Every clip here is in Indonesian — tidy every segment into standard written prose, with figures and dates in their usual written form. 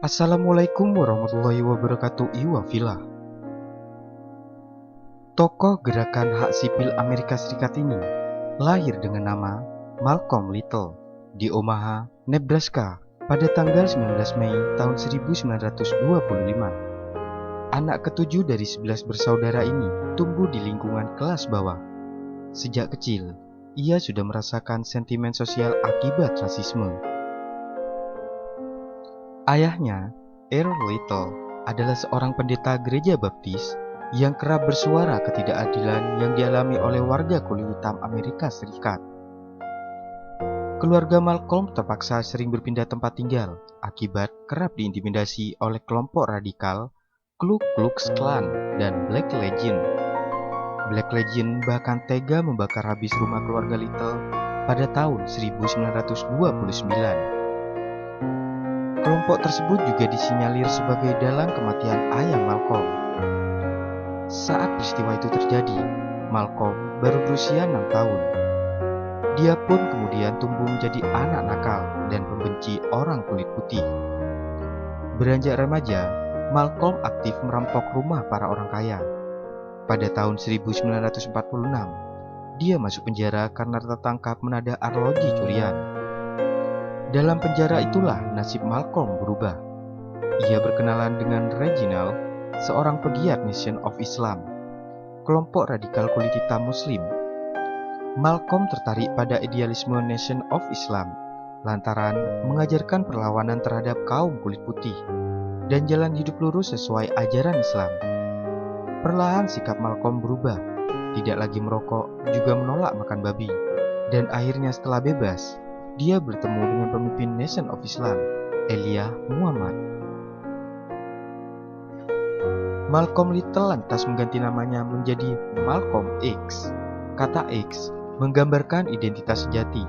Assalamualaikum warahmatullahi wabarakatuh. Iwafila. Tokoh gerakan hak sipil Amerika Serikat ini lahir dengan nama Malcolm Little di Omaha, Nebraska pada tanggal 19 Mei tahun 1925. Anak ketujuh dari 11 bersaudara ini tumbuh di lingkungan kelas bawah. Sejak kecil, ia sudah merasakan sentimen sosial akibat rasisme. Ayahnya, Earl Little, adalah seorang pendeta gereja baptis yang kerap bersuara ketidakadilan yang dialami oleh warga kulit hitam Amerika Serikat. Keluarga Malcolm terpaksa sering berpindah tempat tinggal akibat kerap diintimidasi oleh kelompok radikal Ku Klux Klan dan Black Legion. Black Legion bahkan tega membakar habis rumah keluarga Little pada tahun 1929. Kelompok tersebut juga disinyalir sebagai dalang kematian ayah Malcolm. Saat peristiwa itu terjadi, Malcolm baru berusia 6 tahun. Dia pun kemudian tumbuh menjadi anak nakal dan pembenci orang kulit putih. Beranjak remaja, Malcolm aktif merampok rumah para orang kaya. Pada tahun 1946, dia masuk penjara karena tertangkap menada arloji curian. Dalam penjara itulah nasib Malcolm berubah. Ia berkenalan dengan Reginald, seorang pegiat Nation of Islam, kelompok radikal kulit hitam Muslim. Malcolm tertarik pada idealisme Nation of Islam lantaran mengajarkan perlawanan terhadap kaum kulit putih dan jalan hidup lurus sesuai ajaran Islam. Perlahan sikap Malcolm berubah, tidak lagi merokok, juga menolak makan babi, dan akhirnya setelah bebas, dia bertemu dengan pemimpin Nation of Islam, Elijah Muhammad. Malcolm Little lantas mengganti namanya menjadi Malcolm X. Kata X menggambarkan identitas sejati.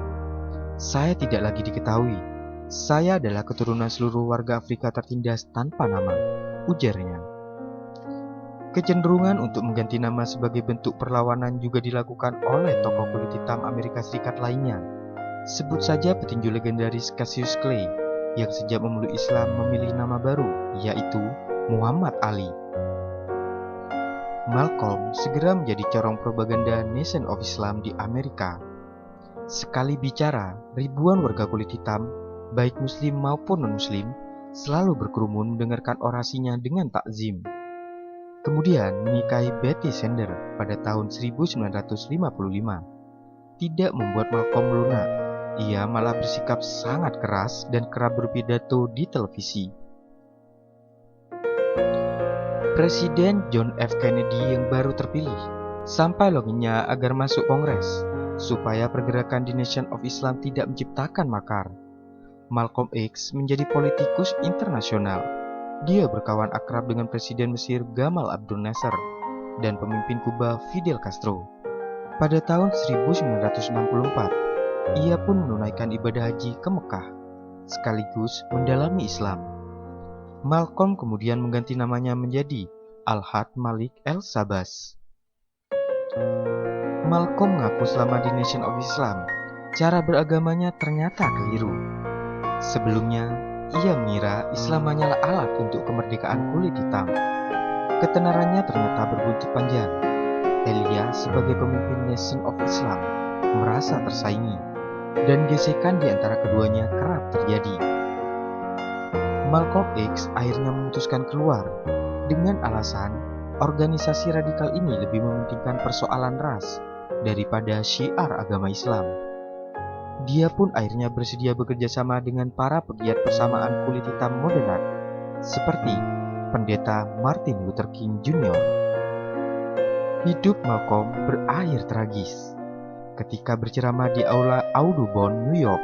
Saya tidak lagi diketahui. Saya adalah keturunan seluruh warga Afrika tertindas tanpa nama, ujarnya. Kecenderungan untuk mengganti nama sebagai bentuk perlawanan juga dilakukan oleh tokoh kulit hitam Amerika Serikat lainnya. Sebut saja petinju legendaris Cassius Clay yang sejak memeluk Islam memilih nama baru, yaitu Muhammad Ali. Malcolm segera menjadi corong propaganda Nation of Islam di Amerika. Sekali bicara, ribuan warga kulit hitam, baik muslim maupun non-muslim, selalu berkerumun mendengarkan orasinya dengan takzim. Kemudian menikahi Betty Sender pada tahun 1955. Tidak membuat Malcolm lunak. Ia malah bersikap sangat keras dan kerap berpidato di televisi. Presiden John F. Kennedy yang baru terpilih sampai loginnya agar masuk Kongres supaya pergerakan di Nation of Islam tidak menciptakan makar. Malcolm X menjadi politikus internasional. Dia berkawan akrab dengan Presiden Mesir Gamal Abdel Nasser dan pemimpin Kuba Fidel Castro. Pada tahun 1964, ia pun menunaikan ibadah haji ke Mekah, sekaligus mendalami Islam. Malcolm kemudian mengganti namanya menjadi Al-Had Malik El-Sabas. Malcolm mengaku selama di Nation of Islam, cara beragamanya ternyata keliru. Sebelumnya, ia mengira Islam hanyalah alat untuk kemerdekaan kulit hitam. Ketenarannya ternyata berbuntut panjang. Elijah sebagai pemimpin Nation of Islam merasa tersaingi, dan gesekan di antara keduanya kerap terjadi. Malcolm X akhirnya memutuskan keluar dengan alasan organisasi radikal ini lebih mementingkan persoalan ras daripada syiar agama Islam. Dia pun akhirnya bersedia bekerja sama dengan para pegiat persamaan kulit hitam moderat seperti pendeta Martin Luther King Jr. Hidup Malcolm berakhir tragis. Ketika berceramah di aula Audubon, New York,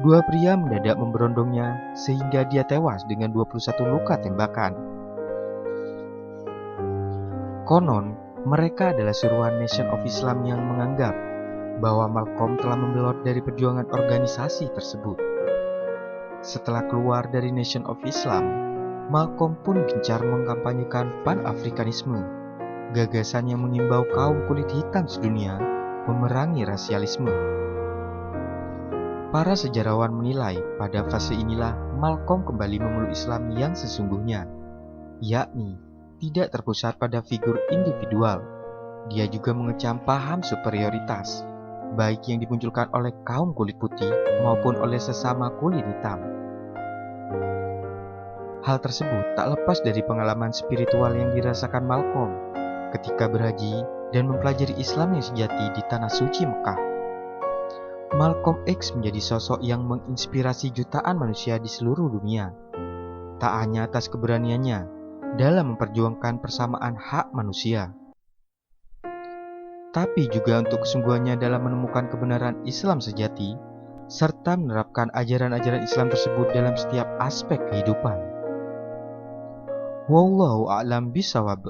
dua pria mendadak memberondongnya sehingga dia tewas dengan 21 luka tembakan. Konon, mereka adalah suruhan Nation of Islam yang menganggap bahwa Malcolm telah membelot dari perjuangan organisasi tersebut. Setelah keluar dari Nation of Islam, Malcolm pun gencar mengkampanyekan Pan-Afrikanisme, gagasan yang mengimbau kaum kulit hitam sedunia memerangi rasialisme. Para sejarawan menilai pada fase inilah Malcolm kembali memeluk Islam yang sesungguhnya, yakni tidak terpusat pada figur individual. Dia juga mengecam paham superioritas, baik yang dimunculkan oleh kaum kulit putih maupun oleh sesama kulit hitam. Hal tersebut tak lepas dari pengalaman spiritual yang dirasakan Malcolm ketika berhaji dan mempelajari Islam yang sejati di tanah suci Mekah. Malcolm X menjadi sosok yang menginspirasi jutaan manusia di seluruh dunia, tak hanya atas keberaniannya dalam memperjuangkan persamaan hak manusia, tapi juga untuk kesungguhannya dalam menemukan kebenaran Islam sejati, serta menerapkan ajaran-ajaran Islam tersebut dalam setiap aspek kehidupan. Wallahu a'lam bishawab.